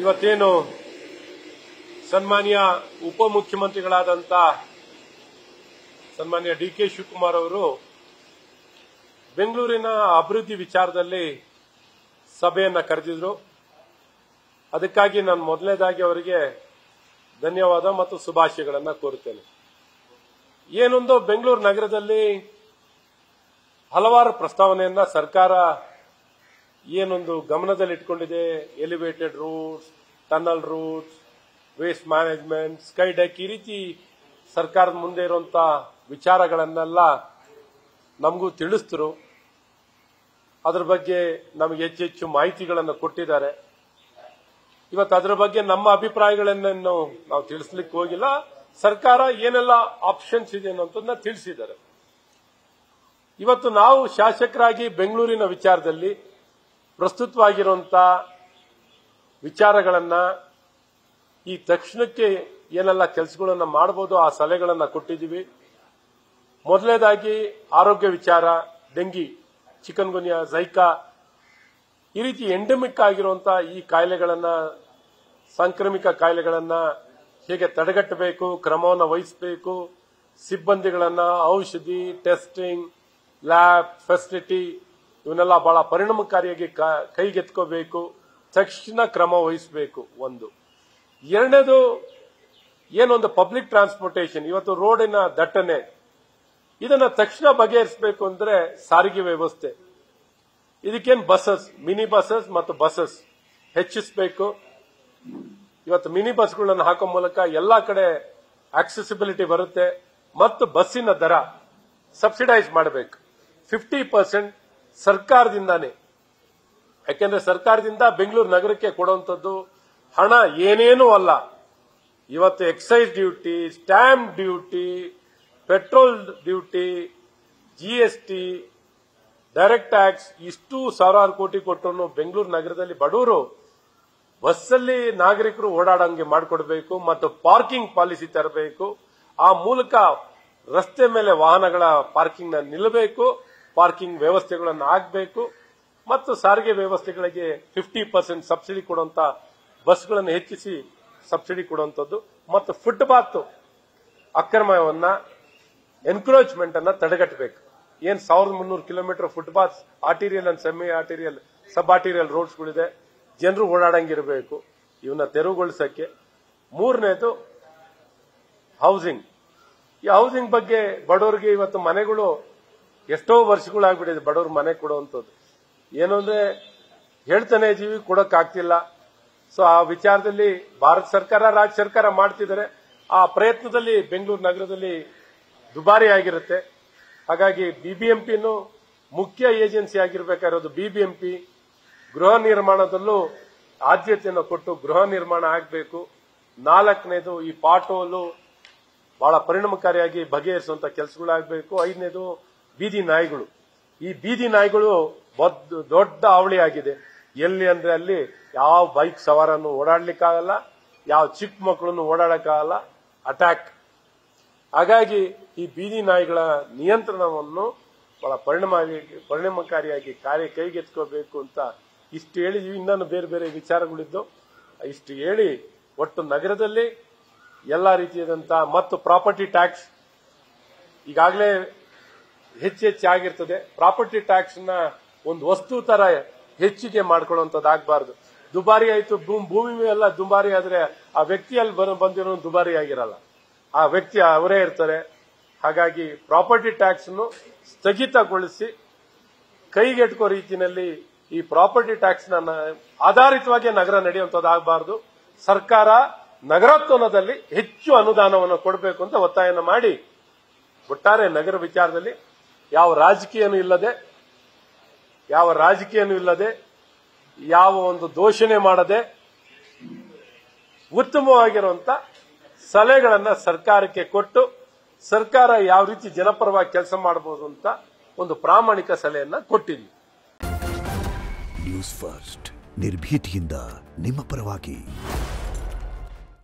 ಇವತ್ತೇನು ಸನ್ಮಾನ್ಯ ಉಪಮುಖ್ಯಮಂತ್ರಿಗಳಾದಂತ ಸನ್ಮಾನ್ಯ ಡಿ.ಕೆ. ಶಿವಕುಮಾರ್ ಅವರು ಬೆಂಗಳೂರಿನ ಅಭಿವೃದ್ಧಿ ವಿಚಾರದಲ್ಲಿ ಸಭೆಯನ್ನ ಕರೆದಿದ್ರು. ಅದಕ್ಕಾಗಿ ನಾನು ಮೊದಲನೇದಾಗಿ ಅವರಿಗೆ ಧನ್ಯವಾದ ಮತ್ತು ಶುಭಾಶಯಗಳನ್ನು ಕೋರುತ್ತೇನೆ. ಏನೊಂದು ಬೆಂಗಳೂರು ನಗರದಲ್ಲಿ ಹಲವಾರು ಪ್ರಸ್ತಾವನೆಯನ್ನ ಸರ್ಕಾರ ಏನೊಂದು ಗಮನದಲ್ಲಿ ಇಟ್ಕೊಂಡಿದೆ. Elevated routes, tunnel routes, waste management, sky deck, ಈ ರೀತಿ ಸರ್ಕಾರದ ಮುಂದೆ ಇರುವಂತಹ ವಿಚಾರಗಳನ್ನೆಲ್ಲ ನಮಗೂ ತಿಳಿಸಿದ್ರು. ಅದರ ಬಗ್ಗೆ ನಮಗೆ ಹೆಚ್ಚೆಚ್ಚು ಮಾಹಿತಿಗಳನ್ನು ಕೊಟ್ಟಿದ್ದಾರೆ. ಇವತ್ತು ಅದರ ಬಗ್ಗೆ ನಮ್ಮ ಅಭಿಪ್ರಾಯಗಳನ್ನೇನು ನಾವು ತಿಳಿಸ್ಲಿಕ್ಕೆ ಹೋಗಿಲ್ಲ. ಸರ್ಕಾರ ಏನೆಲ್ಲ ಆಪ್ಷನ್ಸ್ ಇದೆ ಅನ್ನೋದನ್ನ ತಿಳಿಸಿದ್ದಾರೆ. ಇವತ್ತು ನಾವು ಶಾಸಕರಾಗಿ ಬೆಂಗಳೂರಿನ ವಿಚಾರದಲ್ಲಿ ಪ್ರಸ್ತುತವಾಗಿರುವಂತಹ ವಿಚಾರಗಳನ್ನ ಈ ತಕ್ಷಣಕ್ಕೆ ಏನೆಲ್ಲ ಕೆಲಸಗಳನ್ನ ಮಾಡಬಹುದು ಆ ಸಲಹೆಗಳನ್ನ ಕೊಟ್ಟಿದ್ದೀವಿ. ಮೊದಲನೇದಾಗಿ ಆರೋಗ್ಯ ವಿಚಾರ, ಡೆಂಗಿ, ಚಿಕನ್ ಗುನ್ಯಾ, ಝೈಕಾ, ಈ ರೀತಿ ಎಂಡೆಮಿಕ್ ಆಗಿರುವಂತಹ ಈ ಕಾಯಿಲೆಗಳನ್ನ, ಸಾಂಕ್ರಾಮಿಕ ಕಾಯಿಲೆಗಳನ್ನ ಹೇಗೆ ತಡೆಗಟ್ಟಬೇಕು, ಕ್ರಮವನ್ನು ವಹಿಸಬೇಕು, ಸಿಬ್ಬಂದಿಗಳನ್ನ, ಔಷಧಿ, ಟೆಸ್ಟಿಂಗ್, ಲ್ಯಾಬ್ ಫೆಸಿಲಿಟಿ ಇವನ್ನೆಲ್ಲ ಬಹಳ ಪರಿಣಾಮಕಾರಿಯಾಗಿ ಕೈಗೆತ್ಕೋಬೇಕು, ತಕ್ಷಣ ಕ್ರಮ ವಹಿಸಬೇಕು. ಒಂದು. ಎರಡನೇದು ಏನೊಂದು ಪಬ್ಲಿಕ್ ಟ್ರಾನ್ಸ್ಪೋರ್ಟೇಷನ್, ಇವತ್ತು ರೋಡಿನ ದಟ್ಟಣೆ, ಇದನ್ನ ತಕ್ಷಣ ಬಗೆಹರಿಸಬೇಕು ಅಂದ್ರೆ ಸಾರಿಗೆ ವ್ಯವಸ್ಥೆ, ಇದಕ್ಕೇನು ಬಸ್ಸಸ್, ಮಿನಿ ಬಸ್ಸಸ್ ಮತ್ತು ಬಸ್ಸಸ್ ಹೆಚ್ಚಿಸಬೇಕು. ಇವತ್ತು ಮಿನಿ ಬಸ್ಗಳನ್ನು ಹಾಕೋ ಮೂಲಕ ಎಲ್ಲಾ ಕಡೆ ಆಕ್ಸೆಸಿಬಿಲಿಟಿ ಬರುತ್ತೆ. ಮತ್ತು ಬಸ್ಸಿನ ದರ ಸಬ್ಸಿಡೈಸ್ ಮಾಡಬೇಕು. 50% ಸರ್ಕಾರದಿಂದಾನೇ. ಯಾಕೆಂದ್ರೆ ಸರ್ಕಾರದಿಂದ ಬೆಂಗಳೂರು ನಗರಕ್ಕೆ ಕೊಡುವಂತದ್ದು ಹಣ ಏನೇನೂ ಅಲ್ಲ. ಇವತ್ತು excise duty, stamp duty, petrol duty, GST, direct tax, ಇಷ್ಟು ಸಾವಿರಾರು ಕೋಟಿ ಕೊಟ್ಟರು ಬೆಂಗಳೂರು ನಗರದಲ್ಲಿ ಬಡವರು ಬಸ್ಸಲ್ಲಿ ನಾಗರಿಕರು ಓಡಾಡಂಗೆ ಮಾಡಿಕೊಡ್ಬೇಕು. ಮತ್ತು ಪಾರ್ಕಿಂಗ್ ಪಾಲಿಸಿ ತರಬೇಕು. ಆ ಮೂಲಕ ರಸ್ತೆ ಮೇಲೆ ವಾಹನಗಳ ಪಾರ್ಕಿಂಗ್ ನಿಲ್ಲಬೇಕು, ಪಾರ್ಕಿಂಗ್ ವ್ಯವಸ್ಥೆಗಳನ್ನು ಆಗಬೇಕು. ಮತ್ತು ಸಾರಿಗೆ ವ್ಯವಸ್ಥೆಗಳಿಗೆ 50% ಸಬ್ಸಿಡಿ ಕೊಡುವಂತ ಬಸ್ಗಳನ್ನು ಹೆಚ್ಚಿಸಿ ಸಬ್ಸಿಡಿ ಕೊಡುವಂತದ್ದು. ಮತ್ತು ಫುಟ್ಪಾತ್ ಅಕ್ರಮವನ್ನ, ಎನ್ಕ್ರೋಚ್ಮೆಂಟ್ ಅನ್ನ ತಡೆಗಟ್ಟಬೇಕು. ಏನ್ 1300 kilometre footpath, arterial and semi arterial, sub arterial ರೋಡ್ಸ್ಗಳಿದೆ, ಜನರು ಓಡಾಡಂಗಿರಬೇಕು. ಇವನ್ನ ತೆರವುಗೊಳಿಸಕ್ಕೆ. ಮೂರನೇದು ಹೌಸಿಂಗ್. ಈ ಹೌಸಿಂಗ್ ಬಗ್ಗೆ ಬಡವರಿಗೆ ಇವತ್ತು ಮನೆಗಳು ಎಷ್ಟೋ ವರ್ಷಗಳಾಗ್ಬಿಟ್ಟಿದೆ. ಬಡವರು ಮನೆ ಕೊಡುವಂಥದ್ದು ಏನು ಅಂದ್ರೆ ಹೇಳ್ತಾನೆ ಇದೀವಿ, ಕೊಡಕ್ಕಾಗ್ತಿಲ್ಲ. ಸೊ ಆ ವಿಚಾರದಲ್ಲಿ ಭಾರತ ಸರ್ಕಾರ, ರಾಜ್ಯ ಸರ್ಕಾರ ಮಾಡ್ತಿದ್ದಾರೆ. ಆ ಪ್ರಯತ್ನದಲ್ಲಿ ಬೆಂಗಳೂರು ನಗರದಲ್ಲಿ ದುಬಾರಿ ಆಗಿರುತ್ತೆ. ಹಾಗಾಗಿ ಬಿಬಿಎಂಪಿನೂ ಮುಖ್ಯ ಏಜೆನ್ಸಿ ಆಗಿರಬೇಕಾಗಿರೋದು ಬಿಬಿಎಂಪಿ. ಗೃಹ ನಿರ್ಮಾಣದಲ್ಲೂ ಆದ್ಯತೆಯನ್ನು ಕೊಟ್ಟು ಗೃಹ ನಿರ್ಮಾಣ ಆಗಬೇಕು. ನಾಲ್ಕನೇದು ಈ ಪಾಟೋಲು ಬಹಳ ಪರಿಣಾಮಕಾರಿಯಾಗಿ ಬಗೆಹರಿಸುವಂತ ಕೆಲಸಗಳಾಗಬೇಕು. ಐದನೇದು ಬೀದಿ ನಾಯಿಗಳು. ಈ ಬೀದಿ ನಾಯಿಗಳು ದೊಡ್ಡ ಹಾವಳಿ ಆಗಿದೆ. ಎಲ್ಲಿ ಅಂದ್ರೆ ಅಲ್ಲಿ ಯಾವ ಬೈಕ್ ಸವಾರನ್ನು ಓಡಾಡ್ಲಿಕ್ಕಾಗಲ್ಲ, ಯಾವ ಚಿಕ್ಕ ಮಕ್ಕಳನ್ನು ಓಡಾಡಕ್ಕಾಗಲ್ಲ, ಅಟ್ಯಾಕ್. ಹಾಗಾಗಿ ಈ ಬೀದಿ ನಾಯಿಗಳ ನಿಯಂತ್ರಣವನ್ನು ಬಹಳ ಪರಿಣಾಮಕಾರಿಯಾಗಿ ಕೈಗೆತ್ಕೋಬೇಕು ಅಂತ ಇಷ್ಟು ಹೇಳಿದ್ವಿ. ಇನ್ನೂ ಬೇರೆ ಬೇರೆ ವಿಚಾರಗಳಿದ್ದು ಇಷ್ಟು ಹೇಳಿ ಒಟ್ಟು ನಗರದಲ್ಲಿ ಎಲ್ಲಾ ರೀತಿಯಾದಂತಹ ಮತ್ತು ಪ್ರಾಪರ್ಟಿ ಟ್ಯಾಕ್ಸ್ ಈಗಾಗಲೇ ಹೆಚ್ಚಾಗಿರ್ತದೆ. ಪ್ರಾಪರ್ಟಿ ಟ್ಯಾಕ್ಸ್ ನ ಒಂದು ವಸ್ತು ತರ ಹೆಚ್ಚಿಗೆ ಮಾಡ್ಕೊಳ್ಳುವಂತದ್ದಾಗಬಾರ್ದು. ದುಬಾರಿ ಆಯ್ತು, ಭೂಮಿ ಎಲ್ಲ ದುಬಾರಿ ಆದ್ರೆ ಆ ವ್ಯಕ್ತಿಯಲ್ಲಿ ಬಂದಿರೋ ದುಬಾರಿ ಆಗಿರಲ್ಲ, ಆ ವ್ಯಕ್ತಿ ಅವರೇ ಇರ್ತಾರೆ. ಹಾಗಾಗಿ ಪ್ರಾಪರ್ಟಿ ಟ್ಯಾಕ್ಸ್ ಅನ್ನು ಸ್ಥಗಿತಗೊಳಿಸಿ ಕೈಗೆಟುಕೋ ರೀತಿಯಲ್ಲಿ ಈ ಪ್ರಾಪರ್ಟಿ ಟ್ಯಾಕ್ಸ್ ನ ಆಧಾರಿತವಾಗಿ ನಗರ ನಡೆಯುವಂತದ್ದಾಗಬಾರದು. ಸರ್ಕಾರ ನಗರೋತ್ಥಾನದಲ್ಲಿ ಹೆಚ್ಚು ಅನುದಾನವನ್ನು ಕೊಡಬೇಕು ಅಂತ ಒತ್ತಾಯನ ಮಾಡಿ ಒಟ್ಟಾರೆ ನಗರ ವಿಚಾರದಲ್ಲಿ ಯಾವ ರಾಜಕೀಯನೂ ಇಲ್ಲದೆ ಯಾವ ಒಂದು ದೋಷಣೆ ಮಾಡದೆ ಉತ್ತಮವಾಗಿರುವಂತ ಸಲಹೆಗಳನ್ನ ಸರ್ಕಾರಕ್ಕೆ ಕೊಟ್ಟು ಸರ್ಕಾರ ಯಾವ ರೀತಿ ಜನಪರವಾಗಿ ಕೆಲಸ ಮಾಡಬಹುದು ಅಂತ ಒಂದು ಪ್ರಾಮಾಣಿಕ ಸಲಹೆಯನ್ನ ಕೊಟ್ಟಿದ್ವಿ. ನ್ಯೂಸ್ ಫಸ್ಟ್, ನಿರ್ಭೀತಿಯಿಂದ ನಿಮ್ಮ ಪರವಾಗಿ.